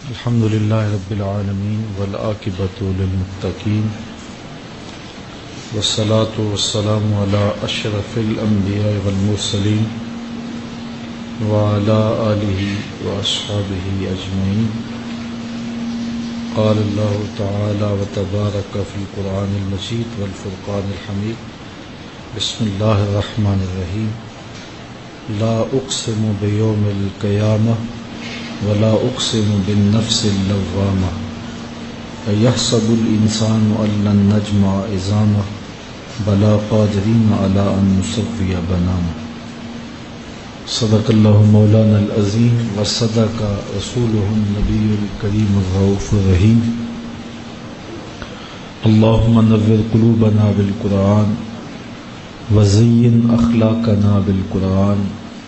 الحمد لله رب العالمين والعاقبة للمتقين والصلاة والسلام على أشرف الأنبياء والمرسلين وعلى آله وأصحابه أجمعين. قال الله تعالى وتبارك في القرآن المجيد والفرقان الحميد. بسم الله الرحمن الرحيم. لا أقسم بيوم القيامة ولا أقسم بالنفس اللوامة أيحسب الإنسان أن لن نجمع عظامه بلى قادرين على أن نسوي بنانه. صدق الله مولانا العظيم وصدق رسوله النبي الكريم الرؤوف الرحيم. اللهم نور قلوبنا بالقرآن وزين أخلاقنا بالقرآن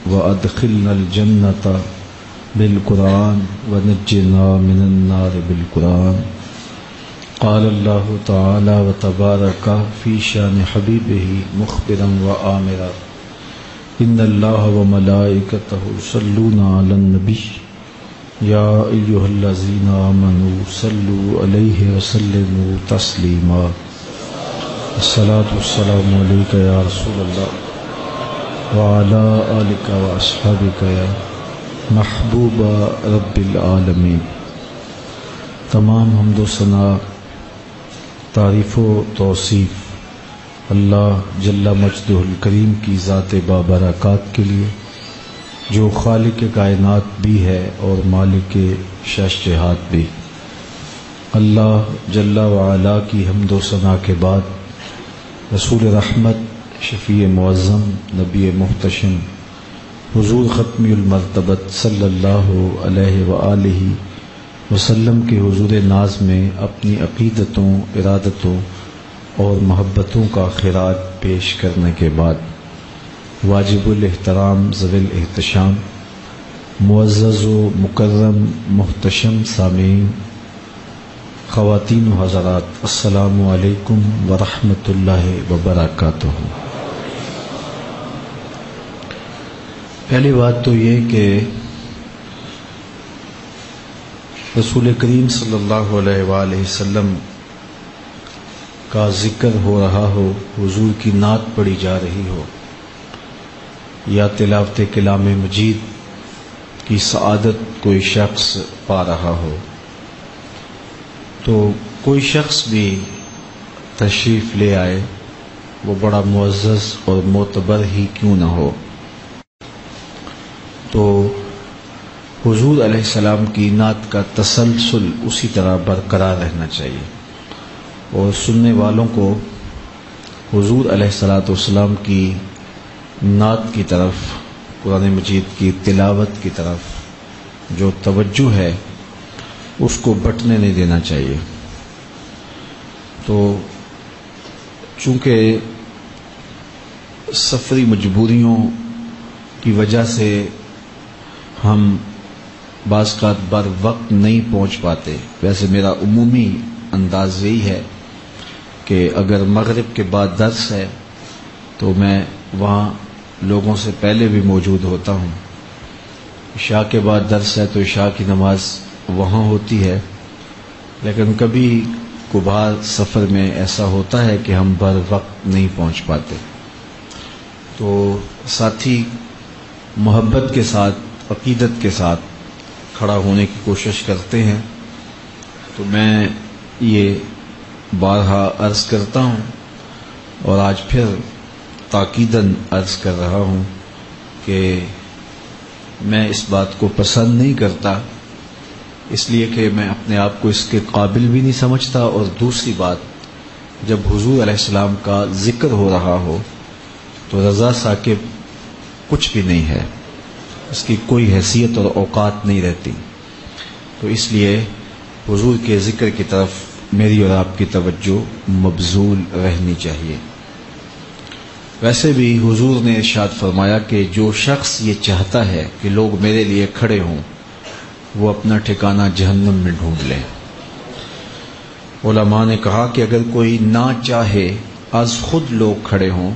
وأدخلنا الجنة بالقرآن ونجنا من النار بالقرآن. قال الله تعالى وتبارك في شان حبيبه مخبرا وآمرا إن الله وملائكته يصلون على النبي يا أيها الذين آمنوا صلوا عليه وسلموا تسليما. الصلاة والسلام عليك يا رسول الله وعلى آلك وأصحابك يا محبوب رب العالمین. تمام حمد و ثنا، تعریف و توصیف اللہ جل مجدہ الکریم کی ذات بابرکات کے لیے، جو خالق کائنات بھی ہے اور مالک شش جہات بھی. اللہ جل وعلا کی حمد و ثنا کے بعد رسول رحمت، شفیع معظم، نبی محتشم حضور ختمی المرتبت صلی اللہ علیہ وآلہ وسلم کے حضور ناز میں اپنی عقیدتوں، ارادتوں اور محبتوں کا خراج پیش کرنے کے بعد واجب الاحترام ذوی الاحتشام معزز و مکرم محتشم سامعین، خواتین و حضرات، السلام علیکم ورحمۃ اللہ وبرکاتہ. پہلی بات تو یہ کہ رسول کریم صلی اللہ علیہ وآلہ وسلم کا ذکر ہو رہا ہو، حضور کی نعت پڑھی جا رہی ہو، یا تلاوت کلام مجید کی سعادت کوئی شخص پا رہا ہو، تو کوئی شخص بھی تشریف لے آئے، وہ بڑا معزز اور معتبر ہی کیوں نہ ہو، تو حضور علیہ السلام کی نعت کا تسلسل اسی طرح برقرار رہنا چاہیے، اور سننے والوں کو حضور علیہ السلام کی نعت کی طرف، قرآن مجید کی تلاوت کی طرف جو توجہ ہے اس کو بٹنے نہیں دینا چاہیے. تو چونکہ سفری مجبوریوں کی وجہ سے ہم بعض اوقات بر وقت نہیں پہنچ پاتے. ویسے میرا عمومی انداز یہی ہے کہ اگر مغرب کے بعد درس ہے تو میں وہاں لوگوں سے پہلے بھی موجود ہوتا ہوں. عشاء کے بعد درس ہے تو عشاء کی نماز وہاں ہوتی ہے، لیکن کبھی کبھار سفر میں ایسا ہوتا ہے کہ ہم بر وقت نہیں پہنچ پاتے. تو ساتھی محبت کے ساتھ، عقیدت کے ساتھ کھڑا ہونے کی کوشش کرتے ہیں، تو میں یہ بارہا عرض کرتا ہوں اور آج پھر تاکیداً عرض کر رہا ہوں کہ میں اس بات کو پسند نہیں کرتا، اس لیے کہ میں اپنے آپ کو اس کے قابل بھی نہیں سمجھتا، اور دوسری بات، جب حضور علیہ السلام کا ذکر ہو رہا ہو تو رضا ثاقب کچھ بھی نہیں ہے، اس کی کوئی حیثیت اور اوقات نہیں رہتی. تو اس لیے حضور کے ذکر کی طرف میری اور آپ کی توجہ مبذول رہنی چاہیے. ویسے بھی حضور نے ارشاد فرمایا کہ جو شخص یہ چاہتا ہے کہ لوگ میرے لیے کھڑے ہوں، وہ اپنا ٹھکانہ جہنم میں ڈھونڈ لے. علماء نے کہا کہ اگر کوئی نہ چاہے از خود لوگ کھڑے ہوں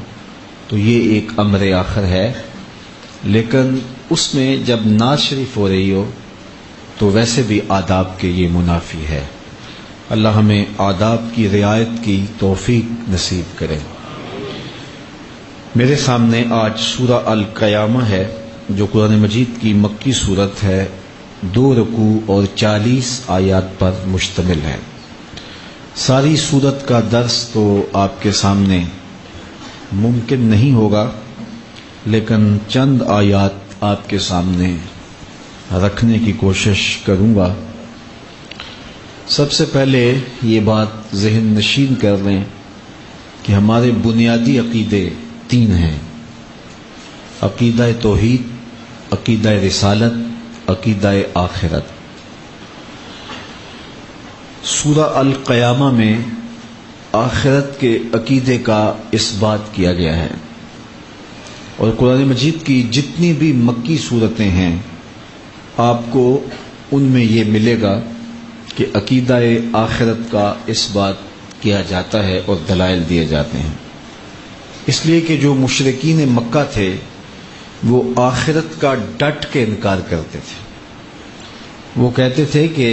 تو یہ ایک امر آخر ہے، لیکن اس میں جب نعت شریف ہو رہی ہو تو ویسے بھی آداب کے یہ منافی ہے۔ اللہ ہمیں آداب کی رعایت کی توفیق نصیب کرے۔ میرے سامنے آج سورہ القیامہ ہے جو قرآن مجید کی مکی صورت ہے، 2 رکوع اور 40 آیات پر مشتمل ہے۔ ساری صورت کا درس تو آپ کے سامنے ممکن نہیں ہوگا، لیکن چند آیات آپ کے سامنے رکھنے کی کوشش کروں گا۔ سب سے پہلے یہ بات ذہن نشین کر لیں کہ ہمارے بنیادی عقیدے 3 ہیں: عقیدہ توحید، عقیدہ رسالت، عقیدہ آخرت۔ سورہ القیامہ میں آخرت کے عقیدے کا اس بات کیا گیا ہے، اور قرآن مجید کی جتنی بھی مکی صورتیں ہیں آپ کو ان میں یہ ملے گا کہ عقیدہ آخرت کا اس بات کیا جاتا ہے اور دلائل دیے جاتے ہیں۔ اس لیے کہ جو مشرکین مکہ تھے وہ آخرت کا ڈٹ کے انکار کرتے تھے۔ وہ کہتے تھے کہ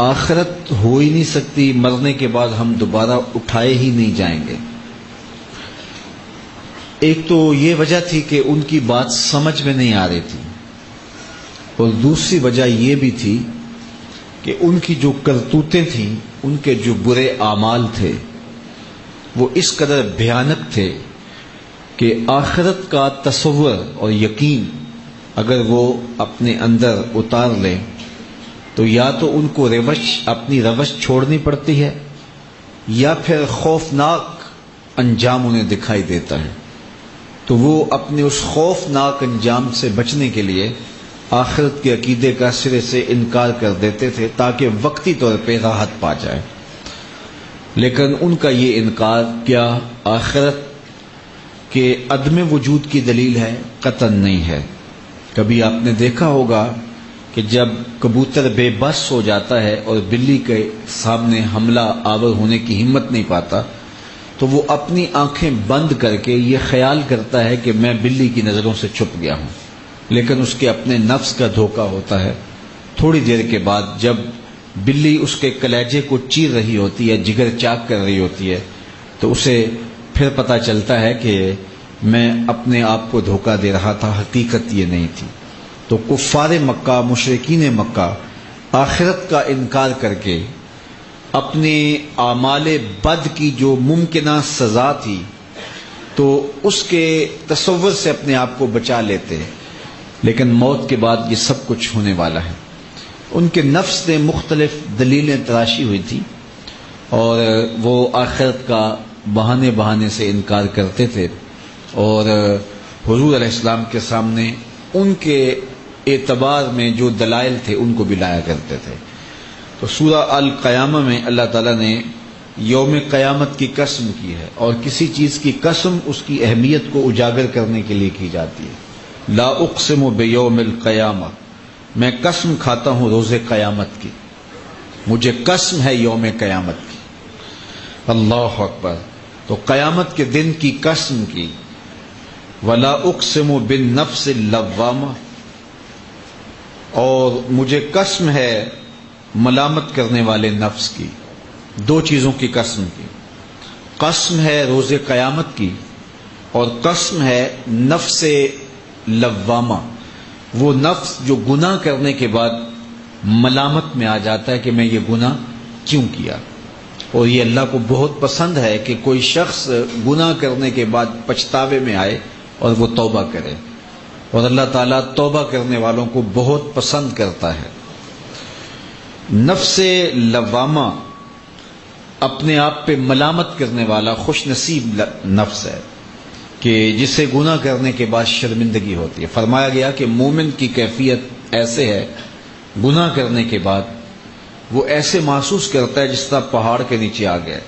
آخرت ہو ہی نہیں سکتی، مرنے کے بعد ہم دوبارہ اٹھائے ہی نہیں جائیں گے۔ ایک تو یہ وجہ تھی کہ ان کی بات سمجھ میں نہیں آ رہی تھی، اور دوسری وجہ یہ بھی تھی کہ ان کی جو کرتوتیں تھیں، ان کے جو برے اعمال تھے وہ اس قدر بھیانک تھے کہ آخرت کا تصور اور یقین اگر وہ اپنے اندر اتار لیں تو یا تو ان کو اپنی روش چھوڑنی پڑتی ہے، یا پھر خوفناک انجام انہیں دکھائی دیتا ہے۔ تو وہ اپنے اس خوفناک انجام سے بچنے کے لیے آخرت کے عقیدے کا سرے سے انکار کر دیتے تھے تاکہ وقتی طور پہ راحت پا جائے۔ لیکن ان کا یہ انکار کیا آخرت کے عدم وجود کی دلیل ہے؟ قطعاً نہیں ہے۔ کبھی آپ نے دیکھا ہوگا کہ جب کبوتر بے بس ہو جاتا ہے اور بلی کے سامنے حملہ آور ہونے کی ہمت نہیں پاتا تو وہ اپنی آنکھیں بند کر کے یہ خیال کرتا ہے کہ میں بلی کی نظروں سے چھپ گیا ہوں، لیکن اس کے اپنے نفس کا دھوکہ ہوتا ہے۔ تھوڑی دیر کے بعد جب بلی اس کے کلیجے کو چیر رہی ہوتی ہے، جگر چاک کر رہی ہوتی ہے، تو اسے پھر پتہ چلتا ہے کہ میں اپنے آپ کو دھوکہ دے رہا تھا، حقیقت یہ نہیں تھی۔ تو کفار مکہ، مشرکین مکہ آخرت کا انکار کر کے اپنے اعمال بد کی جو ممکنہ سزا تھی تو اس کے تصور سے اپنے آپ کو بچا لیتے، لیکن موت کے بعد یہ سب کچھ ہونے والا ہے۔ ان کے نفس نے مختلف دلیلیں تراشی ہوئی تھی اور وہ آخرت کا بہانے سے انکار کرتے تھے، اور حضور علیہ السلام کے سامنے ان کے اعتبار میں جو دلائل تھے ان کو بھی لایا کرتے تھے۔ تو سورہ القیامہ میں اللہ تعالیٰ نے یوم قیامت کی قسم کی ہے، اور کسی چیز کی قسم اس کی اہمیت کو اجاگر کرنے کے لیے کی جاتی ہے۔ لا اقسم بیوم القیامہ، میں قسم کھاتا ہوں روز قیامت کی، مجھے قسم ہے یوم قیامت کی۔ اللہ اکبر! تو قیامت کے دن کی قسم کی۔ ولا اقسم بالنفس اللوامہ، اور مجھے قسم ہے ملامت کرنے والے نفس کی۔ 2 چیزوں کی قسم کی، قسم ہے روز قیامت کی، اور قسم ہے نفس لوامہ، وہ نفس جو گناہ کرنے کے بعد ملامت میں آ جاتا ہے کہ میں یہ گناہ کیوں کیا۔ اور یہ اللہ کو بہت پسند ہے کہ کوئی شخص گناہ کرنے کے بعد پچھتاوے میں آئے اور وہ توبہ کرے، اور اللہ تعالیٰ توبہ کرنے والوں کو بہت پسند کرتا ہے۔ نفس لوامہ اپنے آپ پہ ملامت کرنے والا خوش نصیب نفس ہے کہ جسے گناہ کرنے کے بعد شرمندگی ہوتی ہے۔ فرمایا گیا کہ مومن کی کیفیت ایسے ہے، گناہ کرنے کے بعد وہ ایسے محسوس کرتا ہے جس طرح پہاڑ کے نیچے آ گیا،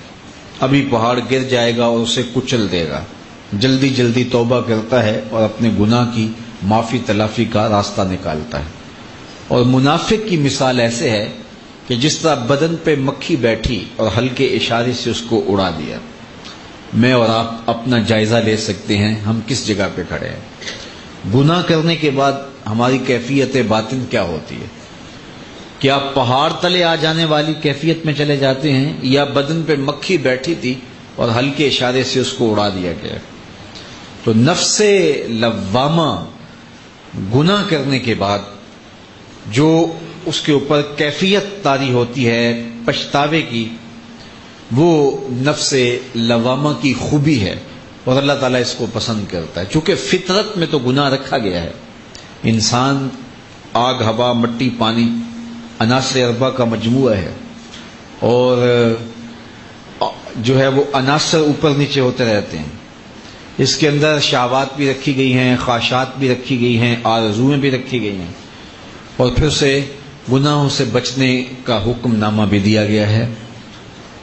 ابھی پہاڑ گر جائے گا اور اسے کچل دے گا۔ جلدی جلدی توبہ کرتا ہے اور اپنے گناہ کی معافی تلافی کا راستہ نکالتا ہے۔ اور منافق کی مثال ایسے ہے کہ جس طرح بدن پہ مکھی بیٹھی اور ہلکے اشارے سے اس کو اڑا دیا۔ میں اور آپ اپنا جائزہ لے سکتے ہیں ہم کس جگہ پہ کھڑے ہیں۔ گناہ کرنے کے بعد ہماری کیفیت باطن کیا ہوتی ہے؟ کہ آپ پہاڑ تلے آ جانے والی کیفیت میں چلے جاتے ہیں یا بدن پہ مکھی بیٹھی تھی اور ہلکے اشارے سے اس کو اڑا دیا گیا. تو نفس لوامہ گناہ کرنے کے بعد جو اس کے اوپر کیفیت طاری ہوتی ہے پچھتاوے کی، وہ نفس لوامہ کی خوبی ہے اور اللہ تعالیٰ اس کو پسند کرتا ہے. چونکہ فطرت میں تو گناہ رکھا گیا ہے. انسان آگ، ہوا، مٹی، پانی، عناصر اربعہ کا مجموعہ ہے، اور جو ہے وہ عناصر اوپر نیچے ہوتے رہتے ہیں. اس کے اندر شہوات بھی رکھی گئی ہیں، خواہشات بھی رکھی گئی ہیں، آرزویں بھی رکھی گئی ہیں، اور پھر سے گناہوں سے بچنے کا حکم نامہ بھی دیا گیا ہے.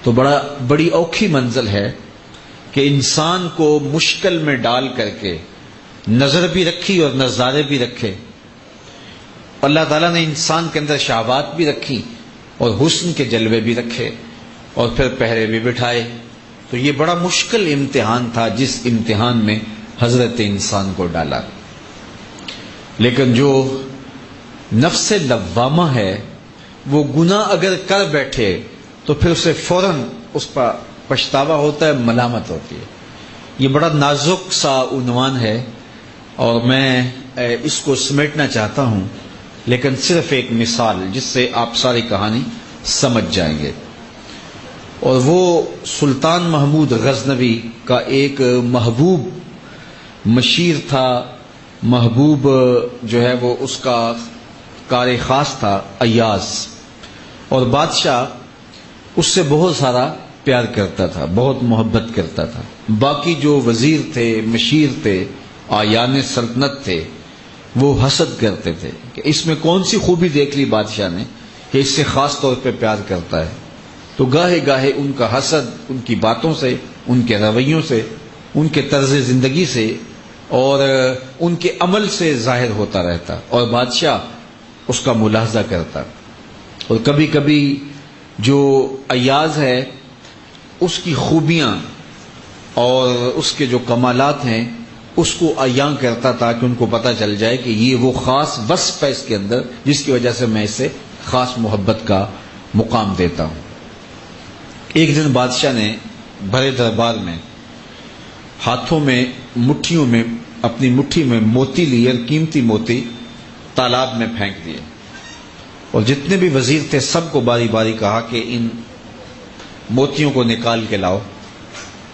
تو بڑی اوکھی منزل ہے کہ انسان کو مشکل میں ڈال کر کے نظر بھی رکھی اور نظارے بھی رکھے. اللہ تعالیٰ نے انسان کے اندر شہوات بھی رکھی اور حسن کے جلوے بھی رکھے اور پھر پہرے بھی بٹھائے. تو یہ بڑا مشکل امتحان تھا جس امتحان میں حضرت انسان کو ڈالا. لیکن جو نفس لوامہ ہے وہ گناہ اگر کر بیٹھے تو پھر اسے فوراً اس پر پچھتاوا ہوتا ہے، ملامت ہوتی ہے. یہ بڑا نازک سا عنوان ہے اور میں اس کو سمیٹنا چاہتا ہوں، لیکن صرف ایک مثال جس سے آپ ساری کہانی سمجھ جائیں گے. اور وہ سلطان محمود غزنوی کا ایک محبوب مشیر تھا، محبوب جو ہے وہ اس کا کار خاص تھا، ایاز. اور بادشاہ اس سے بہت سارا پیار کرتا تھا، بہت محبت کرتا تھا. باقی جو وزیر تھے، مشیر تھے، آیان سلطنت تھے، وہ حسد کرتے تھے کہ اس میں کون سی خوبی دیکھ لی بادشاہ نے کہ اس سے خاص طور پہ پیار کرتا ہے. تو گاہے گاہے ان کا حسد ان کی باتوں سے، ان کے رویوں سے، ان کے طرز زندگی سے اور ان کے عمل سے ظاہر ہوتا رہتا، اور بادشاہ اس کا ملاحظہ کرتا. اور کبھی کبھی جو ایاز ہے اس کی خوبیاں اور اس کے جو کمالات ہیں اس کو عیاں کرتا تاکہ ان کو پتہ چل جائے کہ یہ وہ خاص وصف ہے اس کے اندر جس کی وجہ سے میں اسے خاص محبت کا مقام دیتا ہوں. ایک دن بادشاہ نے بڑے دربار میں ہاتھوں میں مٹھیوں میں اپنی مٹھی میں موتی لیے اور قیمتی موتی تالاب میں پھینک دیے، اور جتنے بھی وزیر تھے سب کو باری باری کہا کہ ان موتیوں کو نکال کے لاؤ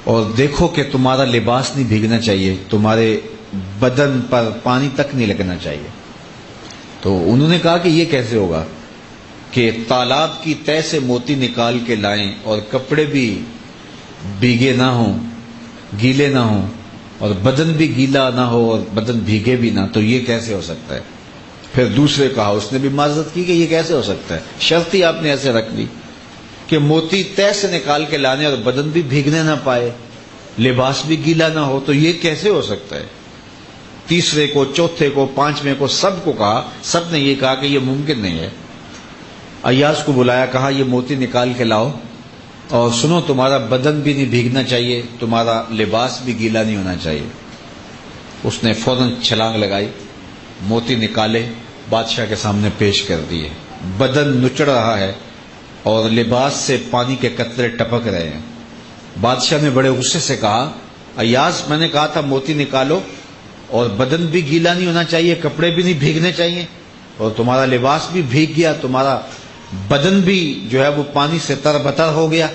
اور دیکھو کہ تمہارا لباس نہیں بھیگنا چاہیے، تمہارے بدن پر پانی تک نہیں لگنا چاہیے. تو انہوں نے کہا کہ یہ کیسے ہوگا کہ تالاب کی تہ سے موتی نکال کے لائیں اور کپڑے بھی بھیگے نہ ہوں، گیلے نہ ہوں، اور بدن بھی گیلا نہ ہو اور بدن بھیگے بھی نہ، تو یہ کیسے ہو سکتا ہے؟ پھر دوسرے کہا، اس نے بھی معذرت کی کہ یہ کیسے ہو سکتا ہے، شرط ہی آپ نے ایسے رکھ لی کہ موتی تہ سے نکال کے لانے اور بدن بھی بھیگنے نہ پائے، لباس بھی گیلا نہ ہو، تو یہ کیسے ہو سکتا ہے؟ تیسرے کو، چوتھے کو، پانچویں کو، سب کو کہا، سب نے یہ کہا کہ یہ ممکن نہیں ہے. ایاز کو بلایا، کہا یہ موتی نکال کے لاؤ اور سنو تمہارا بدن بھی نہیں بھیگنا چاہیے، تمہارا لباس بھی گیلا نہیں ہونا چاہیے. اس نے فوراً چھلانگ لگائی، موتی نکالے، بادشاہ کے سامنے پیش کر دیے. بدن نچڑ رہا ہے اور لباس سے پانی کے قطرے ٹپک رہے ہیں. بادشاہ نے بڑے غصے سے کہا، ایاز میں نے کہا تھا موتی نکالو اور بدن بھی گیلا نہیں ہونا چاہیے، کپڑے بھی نہیں بھیگنے چاہیے، اور تمہارا لباس بھی بھیگ گیا، تمہارا بدن بھی جو ہے وہ پانی سے تر بتر ہو گیا.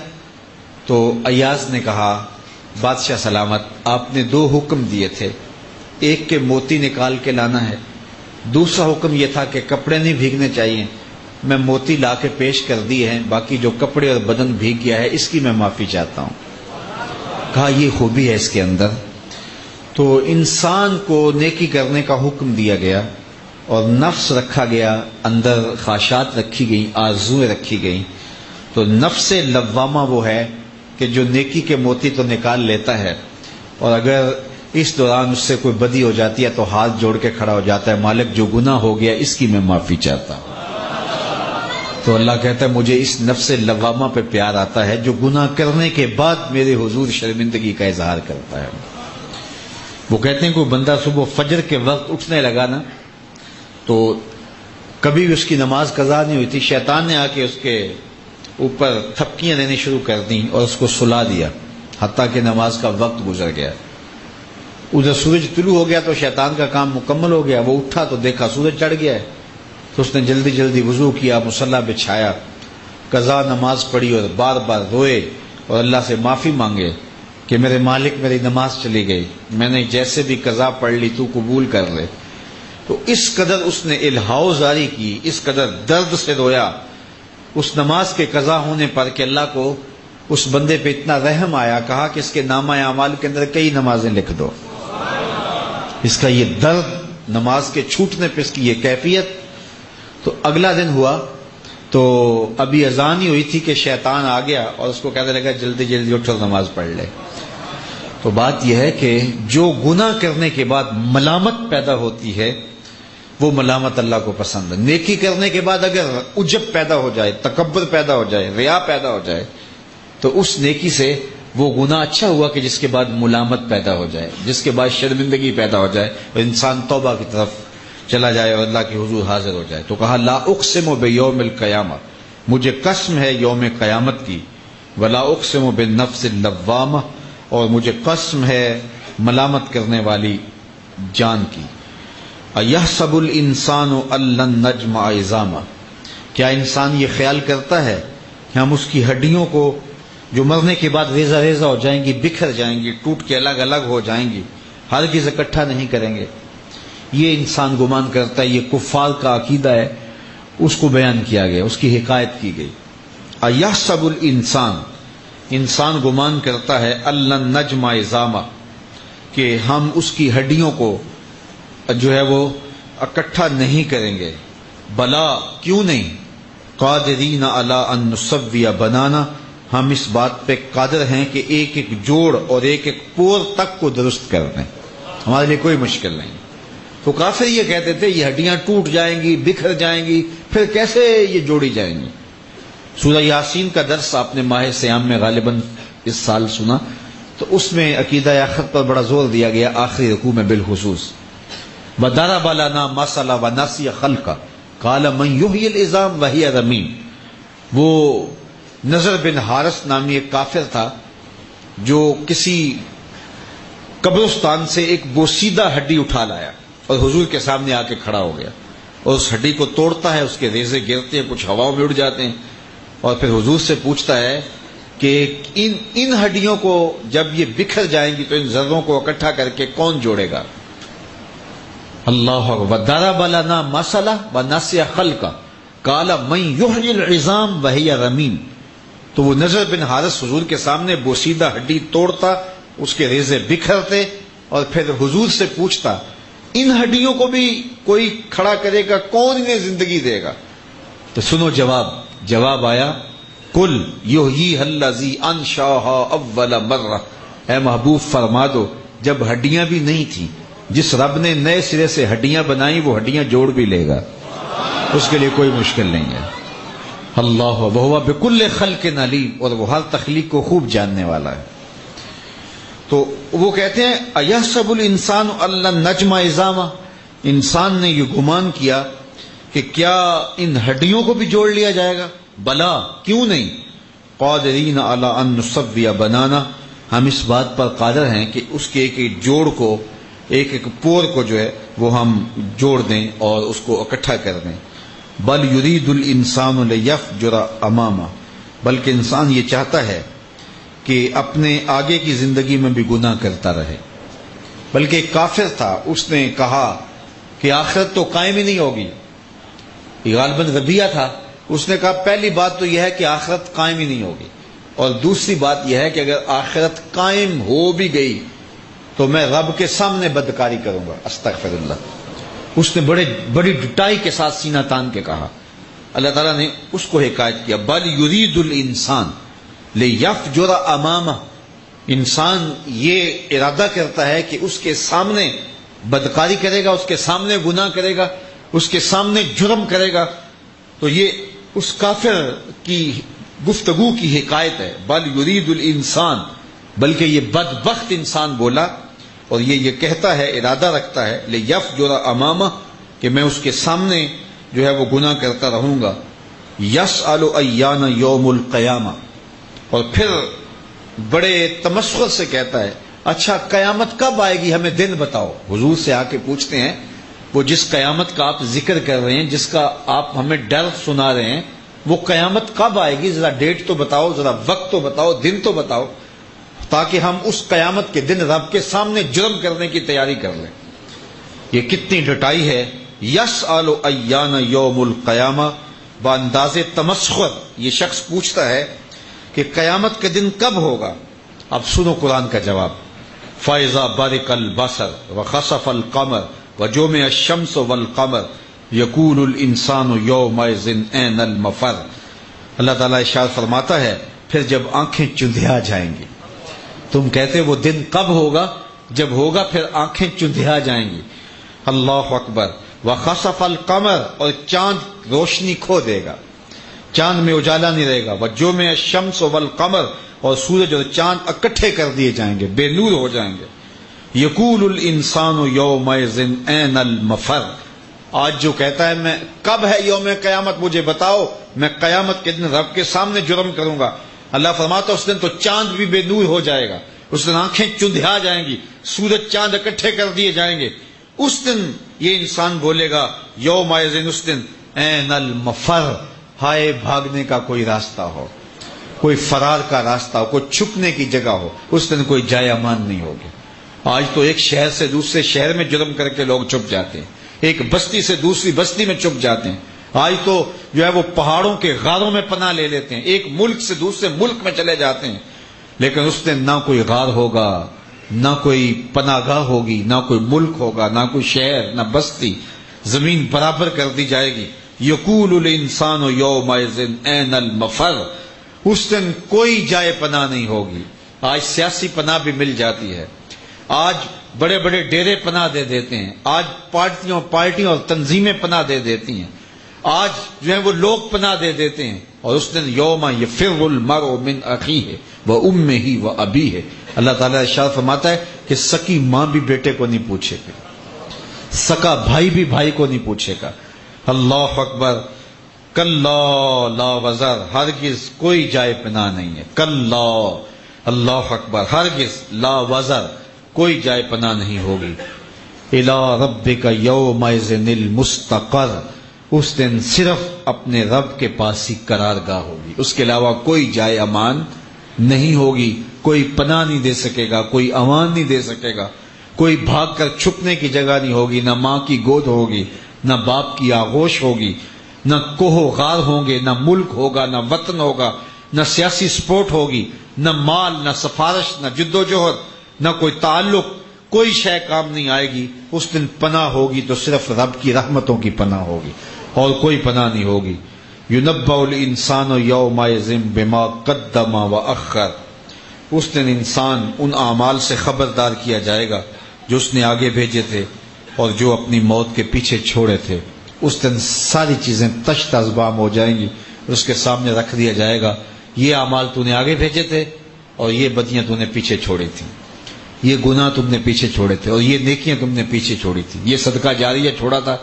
تو ایاز نے کہا، بادشاہ سلامت، آپ نے دو حکم دیے تھے، ایک کہ موتی نکال کے لانا ہے، دوسرا حکم یہ تھا کہ کپڑے نہیں بھیگنے چاہیے. میں موتی لا کے پیش کر دیے ہیں، باقی جو کپڑے اور بدن بھیگ گیا ہے اس کی میں معافی چاہتا ہوں. کہا یہ خوبی ہے اس کے اندر. تو انسان کو نیکی کرنے کا حکم دیا گیا اور نفس رکھا گیا، اندر خواہشات رکھی گئیں، آرزویں رکھی گئیں. تو نفس لوامہ وہ ہے کہ جو نیکی کے موتی تو نکال لیتا ہے، اور اگر اس دوران اس سے کوئی بدی ہو جاتی ہے تو ہاتھ جوڑ کے کھڑا ہو جاتا ہے، مالک جو گناہ ہو گیا اس کی میں معافی چاہتا ہوں. تو اللہ کہتا ہے مجھے اس نفس لوامہ پہ پیار آتا ہے جو گناہ کرنے کے بعد میرے حضور شرمندگی کا اظہار کرتا ہے. وہ کہتے ہیں کوئی بندہ صبح فجر کے وقت اٹھنے لگا نا تو کبھی بھی اس کی نماز قضا نہیں ہوئی تھی، شیطان نے آ کے اس کے اوپر تھپکیاں دینے شروع کر دیں اور اس کو سلا دیا حتیٰ کہ نماز کا وقت گزر گیا۔ ادھر سورج طلوع ہو گیا تو شیطان کا کام مکمل ہو گیا، وہ اٹھا تو دیکھا سورج چڑھ گیا ہے، تو اس نے جلدی جلدی وضو کیا، مصلی بچھایا، قضا نماز پڑھی اور بار بار روئے اور اللہ سے معافی مانگے کہ میرے مالک میری نماز چلی گئی، میں نے جیسے بھی قضا پڑھ لی تو قبول کر لے۔ تو اس قدر اس نے الہاؤ جاری کی، اس قدر درد سے رویا اس نماز کے قضا ہونے پر کہ اللہ کو اس بندے پہ اتنا رحم آیا، کہا کہ اس کے نامہ اعمال کے اندر کئی نمازیں لکھ دو۔ اس کا یہ درد، نماز کے چھوٹنے پہ اس کی یہ کیفیت۔ تو اگلا دن ہوا تو ابھی اذان ہی ہوئی تھی کہ شیطان آ گیا اور اس کو کہنے لگا جلدی جلدی اٹھو نماز پڑھ لے۔ تو بات یہ ہے کہ جو گناہ کرنے کے بعد ملامت پیدا ہوتی ہے وہ ملامت اللہ کو پسند ہے۔ نیکی کرنے کے بعد اگر عجب پیدا ہو جائے، تکبر پیدا ہو جائے، ریا پیدا ہو جائے تو اس نیکی سے وہ گناہ اچھا ہوا کہ جس کے بعد ملامت پیدا ہو جائے، جس کے بعد شرمندگی پیدا ہو جائے اور انسان توبہ کی طرف چلا جائے اور اللہ کے حضور حاضر ہو جائے۔ تو کہا لا اقسم بیوم القیامہ، مجھے قسم ہے یوم قیامت کی، ولا اقسم بالنفس اللوامہ، اور مجھے قسم ہے ملامت کرنے والی جان کی۔ ایحسب الانسان ان لن نجمع عظامہ، کیا انسان یہ خیال کرتا ہے کہ ہم اس کی ہڈیوں کو جو مرنے کے بعد ریزہ ریزہ ہو جائیں گی، بکھر جائیں گی، ٹوٹ کے الگ الگ ہو جائیں گی، ہرگز اکٹھا نہیں کریں گے؟ یہ انسان گمان کرتا ہے، یہ کفار کا عقیدہ ہے، اس کو بیان کیا گیا، اس کی حکایت کی گئی۔ ایحسب الانسان، انسان گمان کرتا ہے ان لن نجمع عظامہ، کہ ہم اس کی ہڈیوں کو جو ہے وہ اکٹھا نہیں کریں گے۔ بلا، کیوں نہیں، قادرین علی ان نسوی بنانا، ہم اس بات پہ قادر ہیں کہ ایک ایک جوڑ اور ایک ایک پور تک کو درست کر دیں، ہمارے لیے کوئی مشکل نہیں۔ تو کافر یہ کہتے تھے یہ ہڈیاں ٹوٹ جائیں گی، بکھر جائیں گی، پھر کیسے یہ جوڑی جائیں گی؟ سورہ یاسین کا درس آپ نے ماہ صیام میں غالباً اس سال سنا، تو اس میں عقیدہ آخرت پر بڑا زور دیا گیا، آخری رکوع میں بالخصوص۔ وَضَرَبَ لَنَا مَثَلًا وَنَسِيَ خَلْقَهُ قَالَ مَنْ يُحْيِي الْعِظَامَ وَهِيَ رَمِيمٌ۔ وہ نضر بن حارث نامی ایک کافر تھا جو کسی قبرستان سے ایک بوسیدہ ہڈی اٹھا لایا اور حضور کے سامنے آ کے کھڑا ہو گیا، اور اس ہڈی کو توڑتا ہے، اس کے ریزے گرتے ہیں، کچھ ہواؤں میں اڑ جاتے ہیں، اور پھر حضور سے پوچھتا ہے کہ ان ہڈیوں کو جب یہ بکھر جائیں گی تو ان ذروں کو اکٹھا کر کے کون جوڑے گا؟ اللہ وَضَرَبَ لَنَا مَثَلًا وَنَسِيَ خَلْقَهُ قَالَ مَنْ يُحْيِي الْعِظَامَ وَهِيَ رَمِيمٌ۔ تو وہ نضر بن حارث حضور کے سامنے بوسیدہ ہڈی توڑتا، اس کے ریزے بکھرتے، اور پھر حضور سے پوچھتا ان ہڈیوں کو بھی کوئی کھڑا کرے گا، کون انہیں زندگی دے گا؟ تو سنو جواب آیا، قُلْ يُحْيِيهَا الَّذِي أَنشَأَهَا أَوَّلَ مَرَّةٍ، اے محبوب فرما دو جب ہڈیاں بھی نہیں تھیں، جس رب نے نئے سرے سے ہڈیاں بنائی وہ ہڈیاں جوڑ بھی لے گا، اس کے لیے کوئی مشکل نہیں ہے۔ اللہ وَهُوَ بِكُلِّ خَلْقٍ عَلِيمٌ، اور وہ ہر تخلیق کو خوب جاننے والا ہے۔ تو وہ کہتے ہیں ایحسب الانسان ان لن نجمع عظامہ، انسان نے یہ گمان کیا کہ کیا ان ہڈیوں کو بھی جوڑ لیا جائے گا؟ بلا، کیوں نہیں، قادرین علی ان نسوی بنانا، ہم اس بات پر قادر ہیں کہ اس کے ایک ایک جوڑ کو، ایک ایک پور کو جو ہے وہ ہم جوڑ دیں اور اس کو اکٹھا کر دیں۔ بل یرید الانسان لیفجر امامہ، بلکہ انسان یہ چاہتا ہے کہ اپنے آگے کی زندگی میں بھی گناہ کرتا رہے۔ بلکہ ایک کافر تھا، اس نے کہا کہ آخرت تو قائم ہی نہیں ہوگی، یہ غالباً ربیہ تھا، اس نے کہا پہلی بات تو یہ ہے کہ آخرت قائم ہی نہیں ہوگی، اور دوسری بات یہ ہے کہ اگر آخرت قائم ہو بھی گئی تو میں رب کے سامنے بدکاری کروں گا، استغفر اللہ۔ اس نے بڑی ڈٹائی کے ساتھ سینہ تان کے کہا۔ اللہ تعالیٰ نے اس کو حکایت کیا، بل یرید الانسان لیفجر امامہ، انسان یہ ارادہ کرتا ہے کہ اس کے سامنے بدکاری کرے گا، اس کے سامنے گناہ کرے گا، اس کے سامنے جرم کرے گا۔ تو یہ اس کافر کی گفتگو کی حکایت ہے، بل یرید الانسان، بلکہ یہ بدبخت انسان بولا اور یہ کہتا ہے، ارادہ رکھتا ہے، لیفجر امامہ، کہ میں اس کے سامنے جو ہے وہ گناہ کرتا رہوں گا. یسأل ایان یوم القیامہ، اور پھر بڑے تمسخر سے کہتا ہے اچھا قیامت کب آئے گی، ہمیں دن بتاؤ. حضور سے آ کے پوچھتے ہیں وہ جس قیامت کا آپ ذکر کر رہے ہیں، جس کا آپ ہمیں ڈر سنا رہے ہیں، وہ قیامت کب آئے گی، ذرا ڈیٹ تو بتاؤ، ذرا وقت تو بتاؤ، دن تو بتاؤ، تاکہ ہم اس قیامت کے دن رب کے سامنے جرم کرنے کی تیاری کر لیں. یہ کتنی ڈٹائی ہے. یسأل ایان یوم القیامہ، بانداز تمسخر یہ شخص پوچھتا ہے کہ قیامت کے دن کب ہوگا. اب سنو قرآن کا جواب. فَإِذَا بَرِقَ الْبَصَرُ وَخَسَفَ الْقَمَرُ وَجُمِعَ الشَّمْسُ وَالْقَمَرُ يَقُولُ الْإِنسَانُ يَوْمَئِذٍ أَيْنَ الْمَفَرُّ. اللہ تعالیٰ ارشاد فرماتا ہے پھر جب آنکھیں چندھیا جائیں گی. تم کہتے وہ دن کب ہوگا، جب ہوگا پھر آنکھیں چندھیا جائیں گی. اللہ اکبر. وَخَسَفَ الْقَمَرُ، اور چاند روشنی کھو دے گا، چاند میں اجالا نہیں رہے گا. وَجُمِعَ الشَّمْسُ وَالْقَمَرُ، اور سورج اور چاند اکٹھے کر دیے جائیں گے، بے نور ہو جائیں گے. یقول الانسان یومئذ این المفر. آج جو کہتا ہے میں کب ہے یوم قیامت مجھے بتاؤ، میں قیامت کے دن رب کے سامنے جرم کروں گا. اللہ فرماتا اس دن تو چاند بھی بے نور ہو جائے گا، اس دن آنکھیں چندھیا جائیں گی، سورج چاند اکٹھے کر دیے جائیں گے. اس دن یہ انسان بولے گا یومئذ، اس دن این المفر، ہائے بھاگنے کا کوئی راستہ ہو، کوئی فرار کا راستہ ہو، کوئی چھپنے کی جگہ ہو. اس دن کوئی جائے امان نہیں ہوگی. آج تو ایک شہر سے دوسرے شہر میں جرم کر کے لوگ چھپ جاتے ہیں، ایک بستی سے دوسری بستی میں چھپ جاتے ہیں. آج تو جو ہے وہ پہاڑوں کے غاروں میں پناہ لے لیتے ہیں، ایک ملک سے دوسرے ملک میں چلے جاتے ہیں. لیکن اس دن نہ کوئی غار ہوگا، نہ کوئی پناہ گاہ ہوگی، نہ کوئی ملک ہوگا، نہ کوئی شہر، نہ بستی. زمین برابر کر دی جائے گی. یقول الانسان یومئذ این المفر. اس دن کوئی جائے پناہ نہیں ہوگی. آج سیاسی پناہ بھی مل جاتی ہے، آج بڑے بڑے ڈیرے پناہ دے دیتے ہیں، آج پارٹیوں اور تنظیمیں پناہ دے دیتی ہیں، آج جو ہے وہ لوگ پناہ دے دیتے ہیں. اور اس دن یوم یفر المرء من اخیہ وامہ وابیہ. اللہ تعالیٰ ارشاد فرماتا ہے کہ سکی ماں بھی بیٹے کو نہیں پوچھے گا، سکا بھائی بھی بھائی کو نہیں پوچھے گا. اللہ اکبر. کلا لا وزر، ہرگز کوئی جائے پناہ نہیں ہے. کلا، اللہ اکبر، ہرگز لا وزر، کوئی جائے پناہ نہیں ہوگی. الی ربک یومئذ المستقر. اس دن صرف اپنے رب کے پاس ہی قرار گاہ ہوگی، اس کے علاوہ کوئی جائے امان نہیں ہوگی. کوئی پناہ نہیں دے سکے گا، کوئی امان نہیں دے سکے گا، کوئی بھاگ کر چھپنے کی جگہ نہیں ہوگی. نہ ماں کی گود ہوگی، نہ باپ کی آغوش ہوگی، نہ کوہ و غار ہوں گے، نہ ملک ہوگا، نہ وطن ہوگا، نہ سیاسی سپورٹ ہوگی، نہ مال، نہ سفارش، نہ جد و جہد، نہ کوئی تعلق، کوئی شے کام نہیں آئے گی. اس دن پناہ ہوگی تو صرف رب کی رحمتوں کی پناہ ہوگی، اور کوئی پناہ نہیں ہوگی. یُنَبَّأُ الْإِنسَانُ يَوْمَئِذٍ بِمَا قَدَّمَ وَأَخَّرَ. اس دن انسان ان اعمال سے خبردار کیا جائے گا جو اس نے آگے بھیجے تھے اور جو اپنی موت کے پیچھے چھوڑے تھے. اس دن ساری چیزیں تشت ازبام ہو جائیں گی، اس کے سامنے رکھ دیا جائے گا یہ اعمال تو نے آگے بھیجے تھے اور یہ بدیاں تو نے پیچھے چھوڑی تھیں، یہ گناہ تم نے پیچھے چھوڑے تھے اور یہ نیکیاں تم نے پیچھے چھوڑی تھی، یہ صدقہ جاریہ چھوڑا تھا،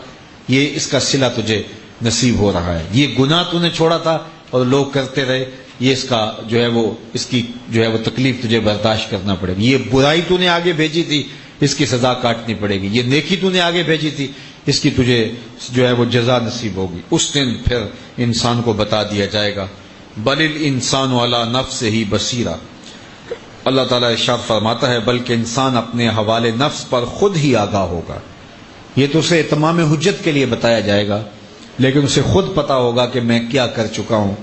یہ اس کا صلہ تجھے نصیب ہو رہا ہے، یہ گناہ تو نے چھوڑا تھا اور لوگ کرتے رہے، یہ اس کا جو ہے وہ اس کی جو ہے وہ تکلیف تجھے برداشت کرنا پڑے گی. یہ برائی تو نے آگے بھیجی تھی، اس کی سزا کاٹنی پڑے گی. یہ نیکی تو نے آگے بھیجی تھی، اس کی تجھے جو ہے وہ جزا نصیب ہوگی. اس دن پھر انسان کو بتا دیا جائے گا بل الانسان علی نفسہ بصیرہ. اللہ تعالیٰ ارشاد فرماتا ہے بلکہ انسان اپنے حوالے نفس پر خود ہی آگاہ ہوگا. یہ تو اسے تمام حجت کے لیے بتایا جائے گا، لیکن اسے خود پتا ہوگا کہ میں کیا کر چکا ہوں،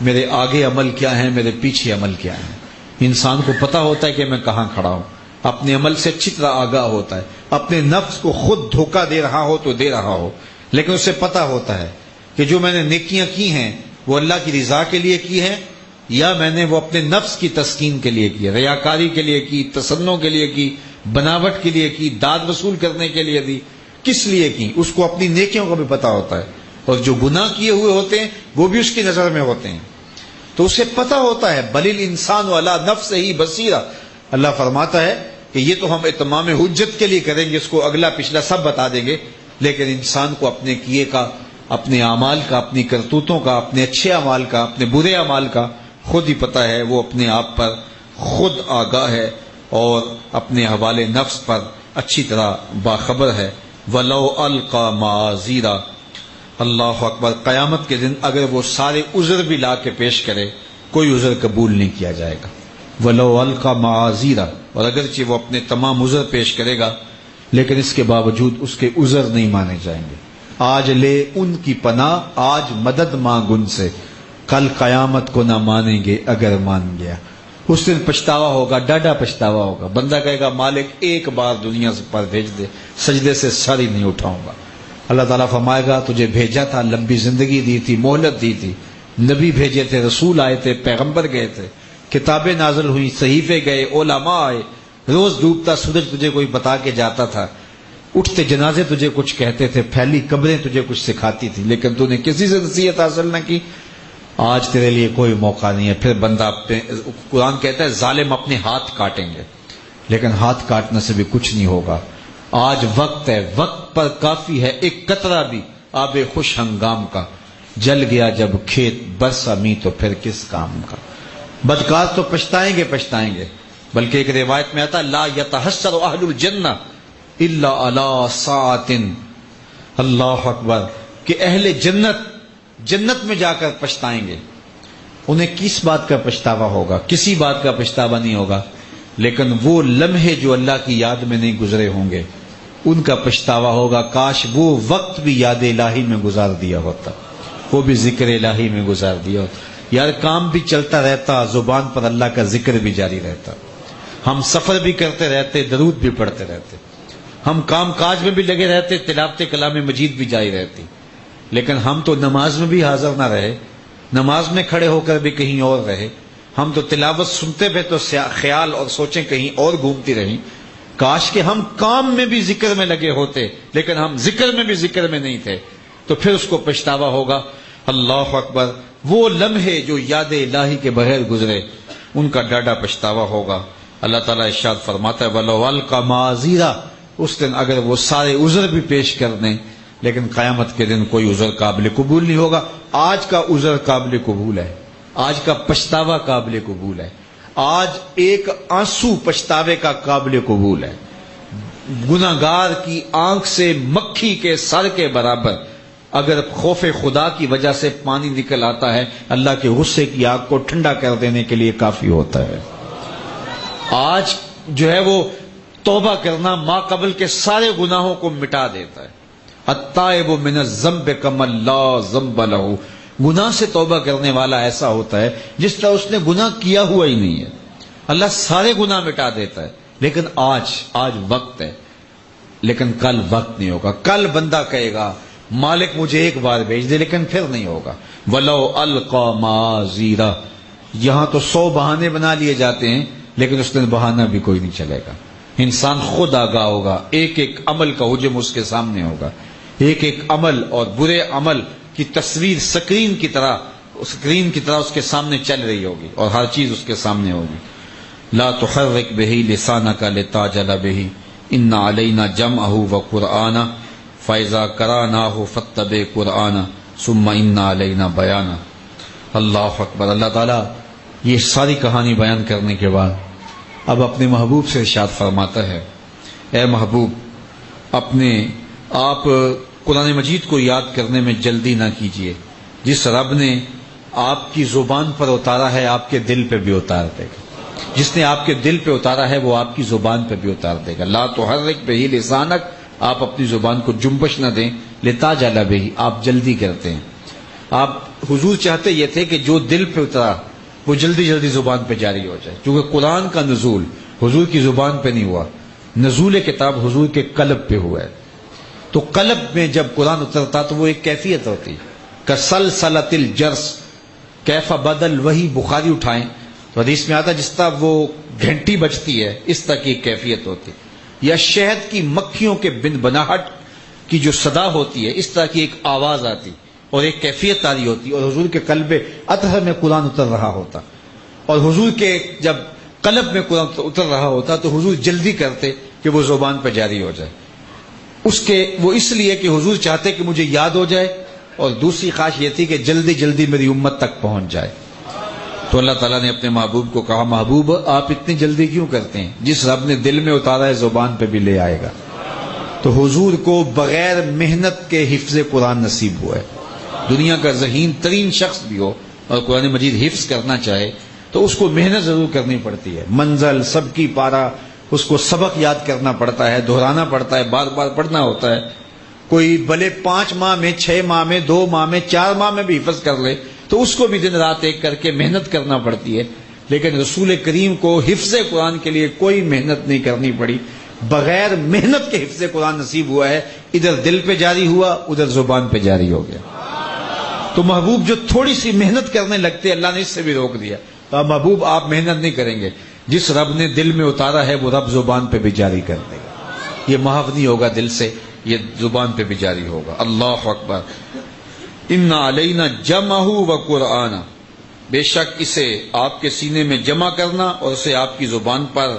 میرے آگے عمل کیا ہے، میرے پیچھے عمل کیا ہے. انسان کو پتا ہوتا ہے کہ میں کہاں کھڑا ہوں، اپنے عمل سے اچھی طرح آگاہ ہوتا ہے. اپنے نفس کو خود دھوکہ دے رہا ہو تو دے رہا ہو، لیکن اسے پتا ہوتا ہے کہ جو میں نے نیکیاں کی ہیں وہ اللہ کی رضا کے لیے کی ہے یا میں نے وہ اپنے نفس کی تسکین کے لیے کی، ریاکاری کے لیے کی، تصنع کے لیے کی، بناوٹ کے لیے کی، داد وصول کرنے کے لیے دی، کس لیے کی. اس کو اپنی نیکیوں کا بھی پتا ہوتا ہے اور جو گناہ کیے ہوئے ہوتے ہیں وہ بھی اس کی نظر میں ہوتے ہیں، تو اسے پتا ہوتا ہے. بل الانسان علی نفسہ بصیرہ. اللہ فرماتا ہے کہ یہ تو ہم اتمام حجت کے لیے کریں گے، اس کو اگلا پچھلا سب بتا دیں گے، لیکن انسان کو اپنے کیے کا اپنے اعمال کا، اپنی کرتوتوں کا، اپنے اچھے اعمال کا، اپنے برے اعمال کا خود ہی پتہ ہے، وہ اپنے آپ پر خود آگاہ ہے اور اپنے حوالے نفس پر اچھی طرح باخبر ہے۔ وَلَوْ أَلْقَى مَعَاذِيرًا، اللہ اکبر، قیامت کے دن اگر وہ سارے عذر بھی لا کے پیش کرے کوئی عذر قبول نہیں کیا جائے گا۔ وَلَوْ أَلْقَى مَعَاذِيرًا، اور اگرچہ وہ اپنے تمام عذر پیش کرے گا لیکن اس کے باوجود اس کے عذر نہیں مانے جائیں گے۔ آج لے ان کی پناہ، آج مدد مانگ ان سے، کل قیامت کو نہ مانیں گے اگر مان گیا۔ اس دن پچھتاوا ہوگا، ڈاڈا پچھتاوا ہوگا، بندہ کہے گا مالک ایک بار دنیا سے پر بھیج دے، سجدے سے سر ہی نہیں اٹھاؤں گا۔ اللہ تعالیٰ فرمائے گا تجھے بھیجا تھا، لمبی زندگی دی تھی، مہلت دی تھی، نبی بھیجے تھے، رسول آئے تھے، پیغمبر گئے تھے، کتابیں نازل ہوئی، صحیفے گئے، علماء آئے، روز ڈوبتا سورج تجھے کوئی بتا کے جاتا تھا، اٹھتے جنازے تجھے کچھ کہتے تھے، پھیلی قبریں تجھے کچھ سکھاتی تھی، لیکن تو نے کسی سے نصیحت حاصل نہ کی۔ آج تیرے لیے کوئی موقع نہیں ہے۔ پھر بندہ اپنے، قرآن کہتا ہے ظالم اپنے ہاتھ کاٹیں گے، لیکن ہاتھ کاٹنے سے بھی کچھ نہیں ہوگا۔ آج وقت ہے، وقت پر کافی ہے، ایک قطرہ بھی آب خوش ہنگام کا، جل گیا جب کھیت برسا می تو پھر کس کام کا۔ بدکار تو پچھتائیں گے، بلکہ ایک روایت میں آتا لا یتحسر اہل الجنہ الا علی ساعۃ، اللہ اکبر، کہ اہل جنت میں جا کر پچھتائیں گے، انہیں کس بات کا پچھتاوا ہوگا؟ کسی بات کا پچھتاوا نہیں ہوگا، لیکن وہ لمحے جو اللہ کی یاد میں نہیں گزرے ہوں گے ان کا پچھتاوا ہوگا۔ کاش وہ وقت بھی یاد الہی میں گزار دیا ہوتا، وہ بھی ذکر الہی میں گزار دیا ہوتا۔ یار کام بھی چلتا رہتا، زبان پر اللہ کا ذکر بھی جاری رہتا، ہم سفر بھی کرتے رہتے، درود بھی پڑھتے رہتے، ہم کام کاج میں بھی لگے رہتے، تلاوت کلام مجید بھی جاری رہتی، لیکن ہم تو نماز میں بھی حاضر نہ رہے، نماز میں کھڑے ہو کر بھی کہیں اور رہے، ہم تو تلاوت سنتے پہ تو خیال اور سوچیں کہیں اور گھومتی رہیں۔ کاش کہ ہم کام میں بھی ذکر میں لگے ہوتے، لیکن ہم ذکر میں بھی ذکر میں نہیں تھے، تو پھر اس کو پچھتاوا ہوگا۔ اللہ اکبر، وہ لمحے جو یاد الہی کے بغیر گزرے ان کا ڈاڈا پچھتاوا ہوگا۔ اللہ تعالیٰ ارشاد فرماتا ہے وَلَوْ أَلْقَى مَعَاذِيرًا، اس دن اگر وہ سارے عذر بھی پیش کر دیں لیکن قیامت کے دن کوئی عذر قابل قبول نہیں ہوگا۔ آج کا عذر قابل قبول ہے، آج کا پچھتاوا قابل قبول ہے، آج ایک آنسو پچھتاوے کا قابل قبول ہے۔ گناہگار کی آنکھ سے مکھی کے سر کے برابر اگر خوف خدا کی وجہ سے پانی نکل آتا ہے، اللہ کے غصے کی آگ کو ٹھنڈا کر دینے کے لیے کافی ہوتا ہے۔ آج جو ہے وہ توبہ کرنا ما قبل کے سارے گناہوں کو مٹا دیتا ہے۔ التائب من الذنب کمن لا ذنب لہ، گناہ سے توبہ کرنے والا ایسا ہوتا ہے جس طرح اس نے گناہ کیا ہوا ہی نہیں ہے۔ اللہ سارے گناہ مٹا دیتا ہے، لیکن آج وقت ہے، لیکن کل وقت نہیں ہوگا۔ کل بندہ کہے گا مالک مجھے ایک بار بھیج دے، لیکن پھر نہیں ہوگا۔ وَلَوْ أَلْقَى مَعَاذِيرًا، یہاں تو 100 بہانے بنا لیے جاتے ہیں، لیکن اس دن بہانہ بھی کوئی نہیں چلے گا۔ انسان خود آگاہ ہوگا، ایک ایک عمل کا حجم اس کے سامنے ہوگا، ایک ایک عمل اور برے عمل کی تصویر اسکرین کی طرح اس کے سامنے چل رہی ہوگی، اور ہر چیز اس کے سامنے ہوگی۔ لا تحرک بہ لسانک لتعجل بہ ان علینا جمعہ وقرآنہ فاذا قرأناہ فاتبع قرآنہ ثم ان علینا بیانہ۔ اللہ اکبر۔ اللہ تعالیٰ یہ ساری کہانی بیان کرنے کے بعد اب اپنے محبوب سے ارشاد فرماتا ہے، اے محبوب، آپ قرآن مجید کو یاد کرنے میں جلدی نہ کیجیے، جس رب نے آپ کی زبان پر اتارا ہے آپ کے دل پہ بھی اتار دے گا، جس نے آپ کے دل پہ اتارا ہے وہ آپ کی زبان پہ بھی اتار دے گا۔ لا تحرک بہ لسانک، آپ اپنی زبان کو جنبش نہ دیں، لتعجل بہ، آپ جلدی کرتے ہیں۔ آپ حضور چاہتے یہ تھے کہ جو دل پہ اترا وہ جلدی جلدی زبان پہ جاری ہو جائے، کیونکہ قرآن کا نزول حضور کی زبان پہ نہیں ہوا، نزول کتاب حضور کے قلب پہ ہوا ہے۔ تو قلب میں جب قرآن اترتا تو وہ ایک کیفیت ہوتی، کسلسلۃ الجرس کیف بدل، وہی بخاری اٹھائیں تو حدیث میں آتا جس طرح وہ گھنٹی بجتی ہے اس طرح کی ایک کیفیت ہوتی، یا شہد کی مکھیوں کے بن بناہٹ کی جو صدا ہوتی ہے اس طرح کی ایک آواز آتی اور ایک کیفیت تاری ہوتی، اور حضور کے قلب اطہر میں قرآن اتر رہا ہوتا، اور حضور کے جب قلب میں قرآن اتر رہا ہوتا تو حضور جلدی کرتے کہ وہ زبان پہ جاری ہو جائے۔ وہ اس لیے کہ حضور چاہتے کہ مجھے یاد ہو جائے، اور دوسری خواہش یہ تھی کہ جلدی جلدی میری امت تک پہنچ جائے۔ تو اللہ تعالیٰ نے اپنے محبوب کو کہا، محبوب آپ اتنی جلدی کیوں کرتے ہیں؟ جس رب نے دل میں اتارا ہے زبان پہ بھی لے آئے گا۔ تو حضور کو بغیر محنت کے حفظ قرآن نصیب ہوا ہے۔ دنیا کا ذہین ترین شخص بھی ہو اور قرآن مجید حفظ کرنا چاہے تو اس کو محنت ضرور کرنی پڑتی ہے، منزل سب کی پارا، اس کو سبق یاد کرنا پڑتا ہے، دہرانا پڑتا ہے، بار بار پڑھنا ہوتا ہے۔ کوئی بھلے 5 ماہ میں، 6 ماہ میں، 2 ماہ میں، 4 ماہ میں بھی حفظ کر لے تو اس کو بھی دن رات ایک کر کے محنت کرنا پڑتی ہے، لیکن رسول کریم کو حفظ قرآن کے لیے کوئی محنت نہیں کرنی پڑی، بغیر محنت کے حفظ قرآن نصیب ہوا ہے۔ ادھر دل پہ جاری ہوا، ادھر زبان پہ جاری ہو گیا۔ تو محبوب جو تھوڑی سی محنت کرنے لگتے اللہ نے اس سے بھی روک دیا۔ تو اب محبوب آپ محنت نہیں کریں گے، جس رب نے دل میں اتارا ہے وہ رب زبان پہ بھی جاری کر دے گا۔ یہ محو نہیں ہوگا دل سے، یہ زبان پہ بھی جاری ہوگا۔ اللہ اکبر۔ ان علینا جمعہ و قرآن، بے شک اسے آپ کے سینے میں جمع کرنا اور اسے آپ کی زبان پر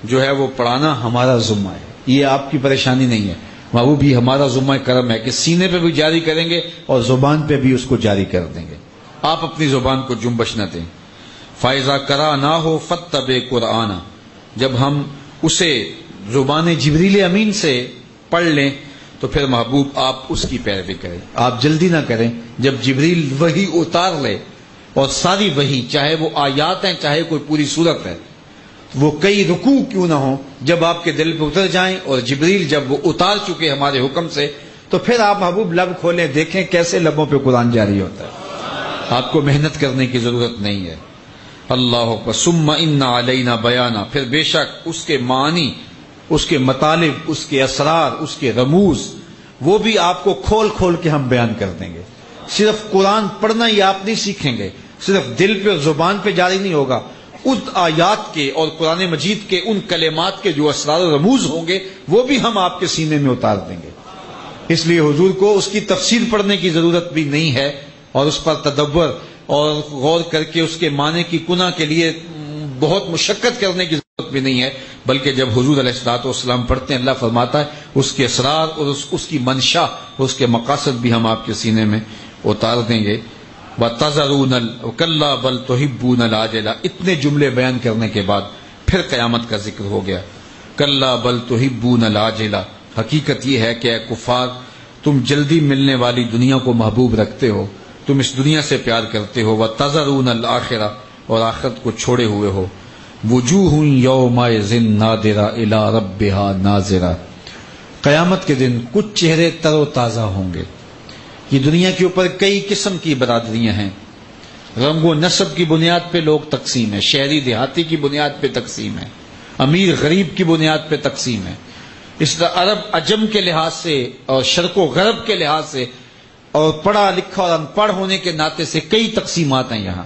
جو ہے وہ پڑھانا ہمارا ذمہ ہے۔ یہ آپ کی پریشانی نہیں ہے محبوب، یہ ہمارا ذمہ کرم ہے کہ سینے پہ بھی جاری کریں گے اور زبان پہ بھی اس کو جاری کر دیں گے۔ آپ اپنی زبان کو جنبش نہ دیں۔ فائزہ کرا نہ ہو فتب قرآن، جب ہم اسے زبان جبریل امین سے پڑھ لیں تو پھر محبوب آپ اس کی پیروی کریں۔ آپ جلدی نہ کریں، جب جبریل وحی اتار لے اور ساری وحی، چاہے وہ آیات ہیں چاہے کوئی پوری سورت ہے، وہ کئی رکوع کیوں نہ ہوں، جب آپ کے دل پہ اتر جائیں اور جبریل جب وہ اتار چکے ہمارے حکم سے، تو پھر آپ محبوب لب کھولیں، دیکھیں کیسے لبوں پہ قرآن جاری ہوتا ہے۔ آپ کو محنت کرنے کی ضرورت نہیں ہے۔ اللہ اکبر۔ ثم ان علینا بیانا، پھر بے شک اس کے معنی، اس کے مطالب، اس کے اسرار، اس کے رموز، وہ بھی آپ کو کھول کھول کے ہم بیان کر دیں گے۔ صرف قرآن پڑھنا ہی آپ نہیں سیکھیں گے، صرف دل پہ اور زبان پہ جاری نہیں ہوگا، ان آیات کے اور قرآن مجید کے ان کلمات کے جو اسرار و رموز ہوں گے وہ بھی ہم آپ کے سینے میں اتار دیں گے۔ اس لیے حضور کو اس کی تفسیر پڑھنے کی ضرورت بھی نہیں ہے، اور اس پر تدبر اور غور کر کے اس کے معنی کی کنہ کے لیے بہت مشقت کرنے کی ضرورت بھی نہیں ہے، بلکہ جب حضور علیہ الصلوۃ والسلام پڑھتے ہیں اللہ فرماتا ہے اس کے اسرار اور اس کی منشا، اس کے مقاصد بھی ہم آپ کے سینے میں اتار دیں گے۔ وَتَذَرُونَ كَلَّا بَلْ تُحِبُّونَ الْعَاجِلَةَ، اتنے جملے بیان کرنے کے بعد پھر قیامت کا ذکر ہو گیا۔ کَلَّا بَلْ تُحِبُّونَ الْعَاجِلَةَ، حقیقت یہ ہے کہ اے کفار، تم جلدی ملنے والی دنیا کو محبوب رکھتے ہو، تم اس دنیا سے پیار کرتے ہو۔ وَتَذَرُونَ الْآخِرَةَ، اور آخرت کو چھوڑے ہوئے ہو۔ وجوہ یومئذ ناظرہ الی ربہا ناظرہ، قیامت کے دن کچھ چہرے تر و تازہ ہوں گے۔ یہ دنیا کے اوپر کئی قسم کی برادریاں ہیں، رنگ و نسب کی بنیاد پہ لوگ تقسیم ہیں، شہری دیہاتی کی بنیاد پہ تقسیم ہے، امیر غریب کی بنیاد پہ تقسیم ہے، اس طرح عرب عجم کے لحاظ سے اور شرق و غرب کے لحاظ سے اور پڑھا لکھا اور ان پڑھ ہونے کے ناطے سے کئی تقسیمات ہیں یہاں،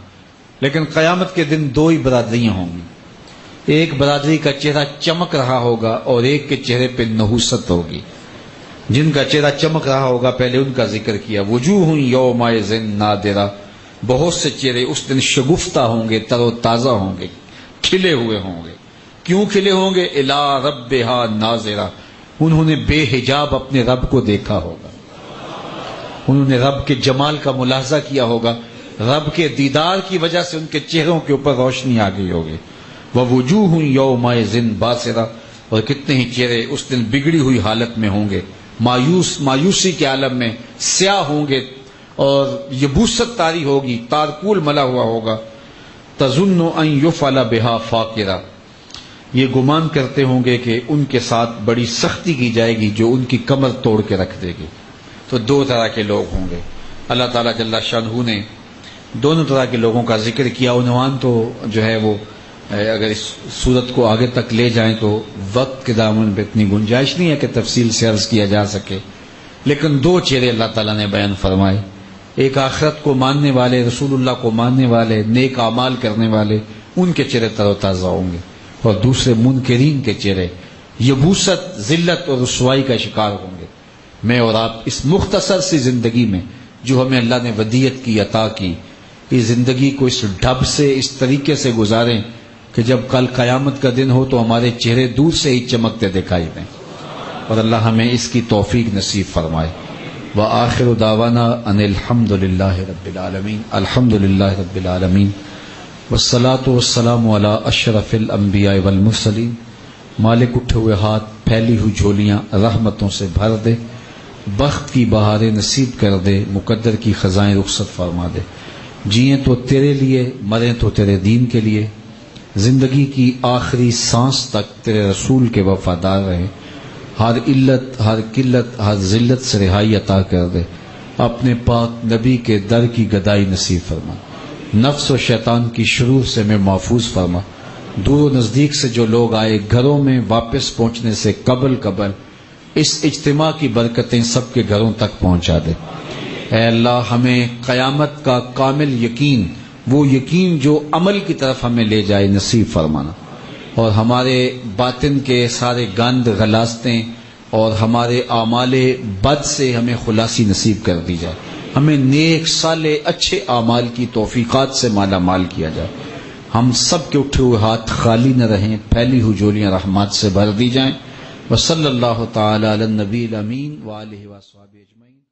لیکن قیامت کے دن دو ہی برادریاں ہوں گی۔ ایک برادری کا چہرہ چمک رہا ہوگا اور ایک کے چہرے پہ نحوست ہوگی۔ جن کا چہرہ چمک رہا ہوگا پہلے ان کا ذکر کیا، وجوہ یومئذ ناظرہ، بہت سے چہرے اس دن شگفتہ ہوں گے، تر و تازہ ہوں گے، کھلے ہوئے ہوں گے۔ کیوں کھلے ہوں گے؟ الی ربہا ناظرہ، انہوں نے بے حجاب اپنے رب کو دیکھا ہوگا، انہوں نے رب کے جمال کا ملاحظہ کیا ہوگا، رب کے دیدار کی وجہ سے ان کے چہروں کے اوپر روشنی آ گئی ہوگی۔ وَوُجُوهٌ يَوْمَئِذٍ بَاسِرَةٌ، اور کتنے ہی چہرے اس دن بگڑی ہوئی حالت میں ہوں گے، مایوسی کے عالم میں سیاہ ہوں گے اور یبوست طاری ہوگی، تارکول ملا ہوا ہوگا۔ تَظُنُّ أَن يُفْعَلَ بِهَا فَاقِرَةٌ، یہ گمان کرتے ہوں گے کہ ان کے ساتھ بڑی سختی کی جائے گی جو ان کی کمر توڑ کے رکھ دے گی۔ تو دو طرح کے لوگ ہوں گے۔ اللہ تعالیٰ جل شانہ نے دونوں طرح کے لوگوں کا ذکر کیا۔ عنوان تو جو ہے وہ اگر اس صورت کو آگے تک لے جائیں تو وقت کے دامن پہ اتنی گنجائش نہیں ہے کہ تفصیل سے عرض کیا جا سکے، لیکن دو چہرے اللہ تعالیٰ نے بیان فرمائے۔ ایک آخرت کو ماننے والے، رسول اللہ کو ماننے والے، نیک اعمال کرنے والے، ان کے چہرے تر و تازہ ہوں گے، اور دوسرے منکرین کے چہرے یبوست، ذلت اور رسوائی کا شکار ہوں گے۔ میں اور آپ اس مختصر سی زندگی میں جو ہمیں اللہ نے ودیت کی، عطا کی، اس زندگی کو اس ڈھب سے، اس طریقے سے گزاریں کہ جب کل قیامت کا دن ہو تو ہمارے چہرے دور سے ہی چمکتے دکھائی دیں، اور اللہ ہمیں اس کی توفیق نصیب فرمائے۔ وآخر دعوانا ان الحمد للہ رب العالمین. الحمد للہ رب العالمین والصلاة والسلام علی اشرف الانبیاء والمرسلین. مالک اٹھے ہوئے ہاتھ پھیلی ہوئی جھولیاں رحمتوں سے بھر دے، بخت کی بہاریں نصیب کر دے، مقدر کی خزائیں رخصت فرما دے. جئیں تو تیرے لیے، مریں تو تیرے دین کے لیے، زندگی کی آخری سانس تک تیرے رسول کے وفادار رہے. ہر علت، ہر قلت، ہر ذلت سے رہائی عطا کر دے. اپنے پاک نبی کے در کی گدائی نصیب فرما. نفس و شیطان کی شرور سے میں محفوظ فرما. دور و نزدیک سے جو لوگ آئے، گھروں میں واپس پہنچنے سے قبل اس اجتماع کی برکتیں سب کے گھروں تک پہنچا دے. اے اللہ، ہمیں قیامت کا کامل یقین، وہ یقین جو عمل کی طرف ہمیں لے جائے، نصیب فرمانا. اور ہمارے باطن کے سارے گند غلاستیں اور ہمارے اعمال بد سے ہمیں خلاصی نصیب کر دی جائے. ہمیں نیک صالح اچھے اعمال کی توفیقات سے مالا مال کیا جائے. ہم سب کے اٹھے ہوئے ہاتھ خالی نہ رہیں، پھیلی ہوئی جولیاں رحمات سے بھر دی جائیں. وصلی اللہ تعالی علی النبی الامین وآلہ وصحبہ اجمعین.